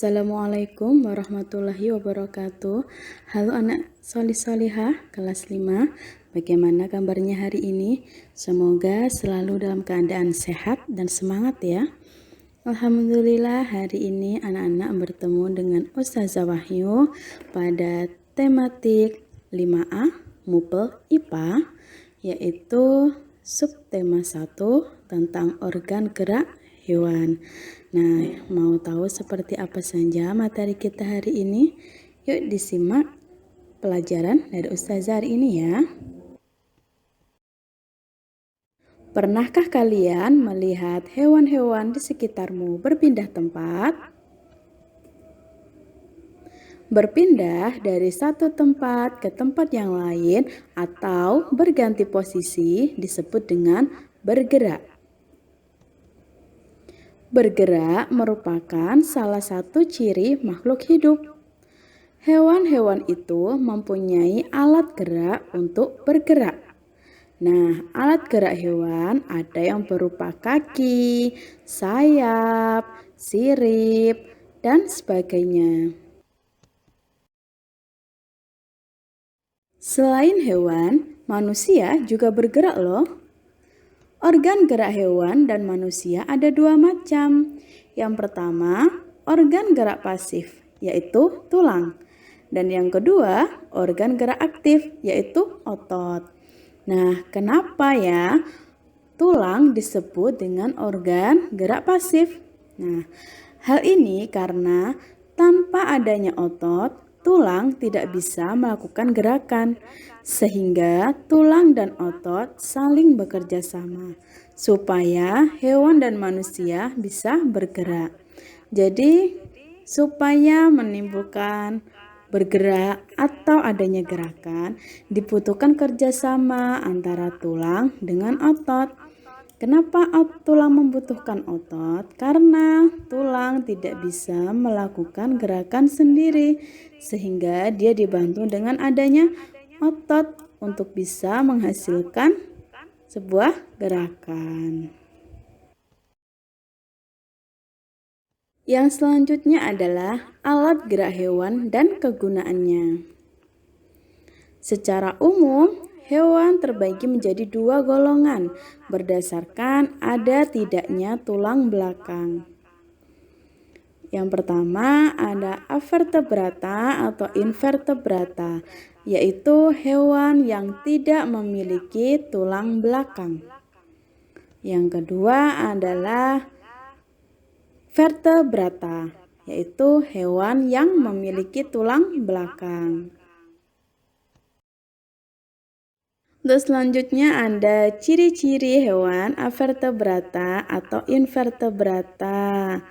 Assalamualaikum warahmatullahi wabarakatuh. Halo anak solih-solihah kelas 5. Bagaimana kabarnya hari ini? Semoga selalu dalam keadaan sehat dan semangat ya. Alhamdulillah hari ini anak-anak bertemu dengan Ustazah Wahyu pada tematik 5A Mupel IPA, yaitu subtema 1 tentang organ gerak hewan. Nah, mau tahu seperti apa saja materi kita hari ini? Yuk disimak pelajaran dari Ustazah hari ini ya. Pernahkah kalian melihat hewan-hewan di sekitarmu berpindah tempat? Berpindah dari satu tempat ke tempat yang lain atau berganti posisi disebut dengan bergerak. Bergerak merupakan salah satu ciri makhluk hidup. Hewan-hewan itu mempunyai alat gerak untuk bergerak. Nah, alat gerak hewan ada yang berupa kaki, sayap, sirip, dan sebagainya. Selain hewan, manusia juga bergerak loh. Organ gerak hewan dan manusia ada dua macam. Yang pertama, organ gerak pasif, yaitu tulang. Dan yang kedua, organ gerak aktif, yaitu otot. Nah, kenapa ya tulang disebut dengan organ gerak pasif? Nah, hal ini karena tanpa adanya otot, tulang tidak bisa melakukan gerakan, sehingga tulang dan otot saling bekerja sama, supaya hewan dan manusia bisa bergerak. Jadi, supaya menimbulkan bergerak atau adanya gerakan, dibutuhkan kerjasama antara tulang dengan otot. Kenapa tulang membutuhkan otot? Karena tulang tidak bisa melakukan gerakan sendiri, sehingga dia dibantu dengan adanya otot untuk bisa menghasilkan sebuah gerakan. Yang selanjutnya adalah alat gerak hewan dan kegunaannya. Secara umum, hewan terbagi menjadi dua golongan berdasarkan ada tidaknya tulang belakang. Yang pertama ada avertebrata atau invertebrata, yaitu hewan yang tidak memiliki tulang belakang. Yang kedua adalah vertebrata, yaitu hewan yang memiliki tulang belakang. Untuk selanjutnya ada ciri-ciri hewan avertebrata atau invertebrata.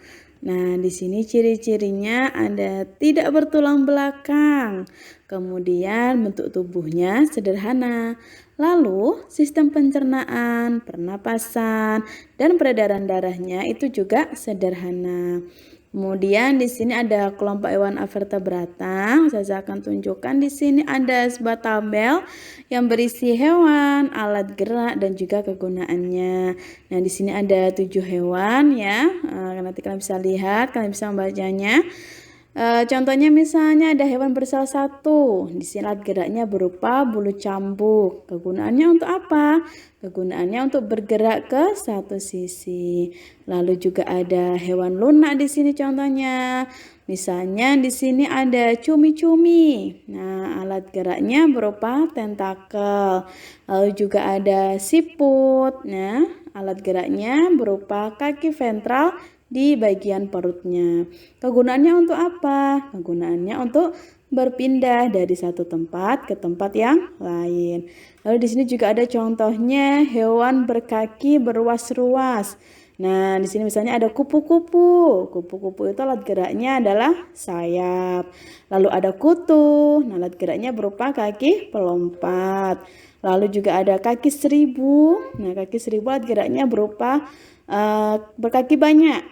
Nah, di sini ciri-cirinya ada tidak bertulang belakang. Kemudian bentuk tubuhnya sederhana. Lalu sistem pencernaan, pernapasan, dan peredaran darahnya itu juga sederhana. Kemudian di sini ada kelompok hewan avertebrata. Saya akan tunjukkan di sini ada sebuah tabel yang berisi hewan, alat gerak, dan juga kegunaannya. Nah, di sini ada 7 hewan ya. Nanti kalian bisa lihat, kalian bisa membacanya. Contohnya misalnya ada hewan bersel 1. Di sini alat geraknya berupa bulu cambuk. Kegunaannya untuk apa? Kegunaannya untuk bergerak ke satu sisi. Lalu juga ada hewan lunak di sini contohnya. Misalnya di sini ada cumi-cumi. Nah, alat geraknya berupa tentakel. Lalu juga ada siput. Nah, alat geraknya berupa kaki ventral di bagian perutnya. Kegunaannya untuk apa? Kegunaannya untuk berpindah dari satu tempat ke tempat yang lain. Lalu di sini juga ada contohnya hewan berkaki beruas-ruas. Nah, di sini misalnya ada kupu-kupu. Kupu-kupu itu alat geraknya adalah sayap. Lalu ada kutu. Nah, alat geraknya berupa kaki pelompat. Lalu juga ada kaki seribu. Nah, kaki seribu alat geraknya berupa berkaki banyak.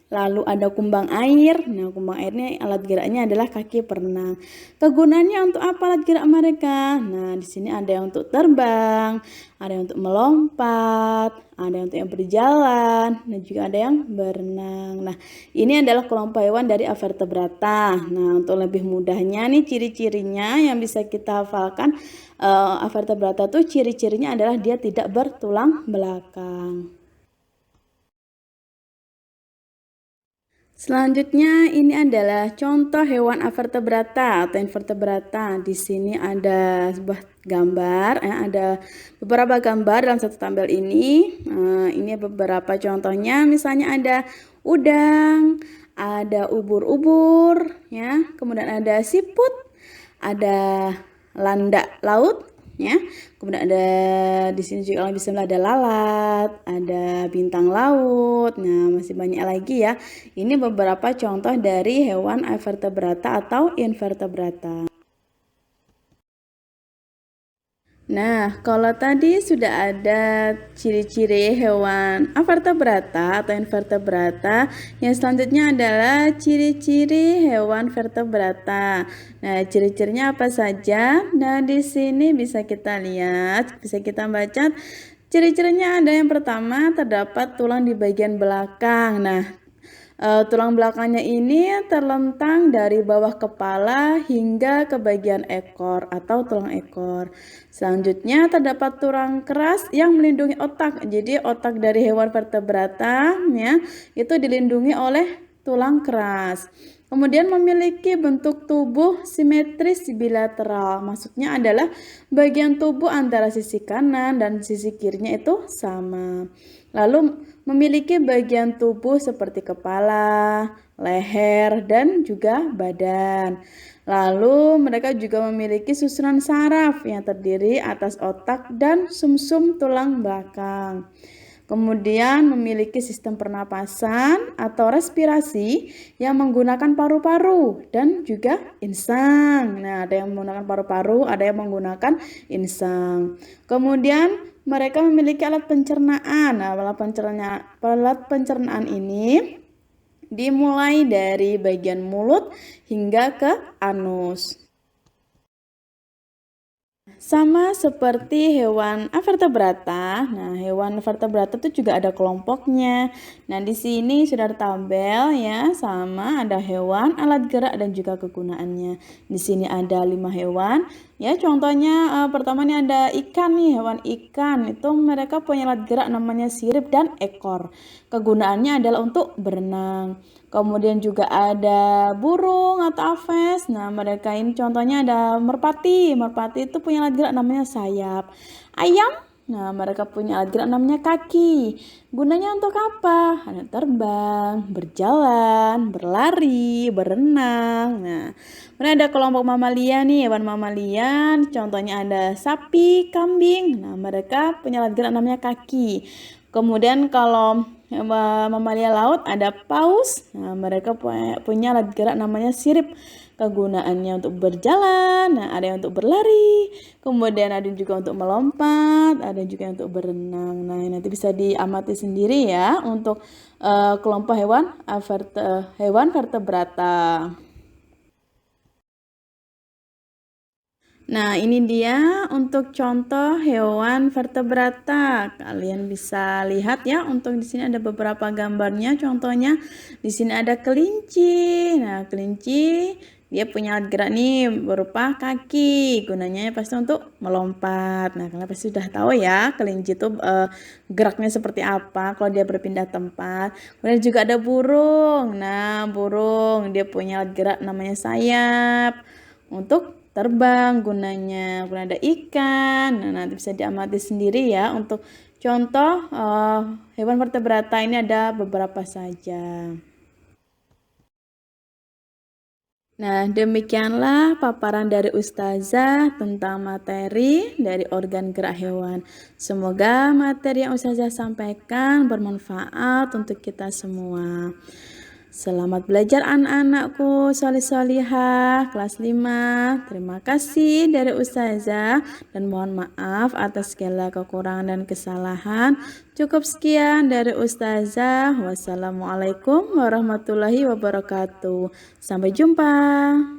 Lalu ada kumbang air. Nah, kumbang air ini alat geraknya adalah kaki berenang. Kegunaannya untuk apa alat gerak mereka? Nah, di sini ada yang untuk terbang, ada yang untuk melompat, ada yang untuk yang berjalan, dan juga ada yang berenang. Nah, ini adalah kelompok hewan dari avertebrata. Nah, untuk lebih mudahnya nih ciri-cirinya yang bisa kita hafalkan, avertebrata tuh ciri-cirinya adalah dia tidak bertulang belakang. Selanjutnya ini adalah contoh hewan avertebrata atau invertebrata. Di sini ada sebuah gambar, ada beberapa gambar dalam satu tabel ini. Ini beberapa contohnya, misalnya ada udang, ada ubur-ubur, ya, kemudian ada siput, ada landak laut, ya. Kemudian ada di sini juga kalian bisa melihat ada lalat, ada bintang laut. Nah, masih banyak lagi ya. Ini beberapa contoh dari hewan avertebrata atau invertebrata. Nah, kalau tadi sudah ada ciri-ciri hewan avertebrata atau invertebrata, yang selanjutnya adalah ciri-ciri hewan vertebrata. Nah, ciri-cirinya apa saja? Nah, di sini bisa kita lihat, bisa kita baca. Ciri-cirinya ada yang pertama, terdapat tulang di bagian belakang. Nah, tulang belakangnya ini terlentang dari bawah kepala hingga ke bagian ekor atau tulang ekor. Selanjutnya terdapat tulang keras yang melindungi otak. Jadi otak dari hewan vertebrata ya, itu dilindungi oleh tulang keras. Kemudian memiliki bentuk tubuh simetris bilateral. Maksudnya adalah bagian tubuh antara sisi kanan dan sisi kirinya itu sama. Lalu memiliki bagian tubuh seperti kepala, leher, dan juga badan. Lalu mereka juga memiliki susunan saraf yang terdiri atas otak dan sumsum tulang belakang. Kemudian memiliki sistem pernapasan atau respirasi yang menggunakan paru-paru dan juga insang. Nah, ada yang menggunakan paru-paru, ada yang menggunakan insang. Kemudian mereka memiliki alat pencernaan. Nah, alat pencernaan ini dimulai dari bagian mulut hingga ke anus. Sama seperti hewan avertebrata. Nah, hewan vertebrata itu juga ada kelompoknya. Nah, di sini sudah ada tabel ya, sama ada hewan, alat gerak dan juga kegunaannya. Di sini ada 5 hewan. Ya, contohnya pertama ini ada ikan nih, hewan ikan. Itu mereka punya alat gerak namanya sirip dan ekor. Kegunaannya adalah untuk berenang. Kemudian juga ada burung atau aves. Nah, mereka ini contohnya ada merpati. Merpati itu punya alat gerak namanya sayap. Ayam, nah mereka punya alat gerak namanya kaki. Gunanya untuk apa? Ada terbang, berjalan, berlari, berenang. Nah, kemudian ada kelompok mamalia nih, hewan mamalia. Contohnya ada sapi, kambing. Nah, mereka punya alat gerak namanya kaki. Kemudian kalau mamalia laut ada paus. Nah, mereka punya alat gerak namanya sirip. Kegunaannya untuk berjalan, nah ada yang untuk berlari, kemudian ada juga untuk melompat, ada juga yang untuk berenang. Nah, nanti bisa diamati sendiri ya untuk kelompok hewan vertebrata. Nah, ini dia untuk contoh hewan vertebrata. Kalian bisa lihat ya, untuk di sini ada beberapa gambarnya. Contohnya di sini ada kelinci. Nah, kelinci dia punya alat gerak nih berupa kaki. Gunanya pasti untuk melompat. Nah, kalian pasti sudah tahu ya, kelinci itu geraknya seperti apa kalau dia berpindah tempat. Kemudian juga ada burung. Nah, burung dia punya alat gerak namanya sayap untuk terbang gunanya. Kemudian ada ikan. Nah, nanti bisa diamati sendiri ya untuk contoh hewan vertebrata ini ada beberapa saja. Nah, demikianlah paparan dari Ustazah tentang materi dari organ gerak hewan. Semoga materi yang Ustazah sampaikan bermanfaat untuk kita semua. Selamat belajar anak-anakku solih-solihah kelas 5. Terima kasih dari Ustazah dan mohon maaf atas segala kekurangan dan kesalahan. Cukup sekian dari Ustazah. Wassalamualaikum warahmatullahi wabarakatuh. Sampai jumpa.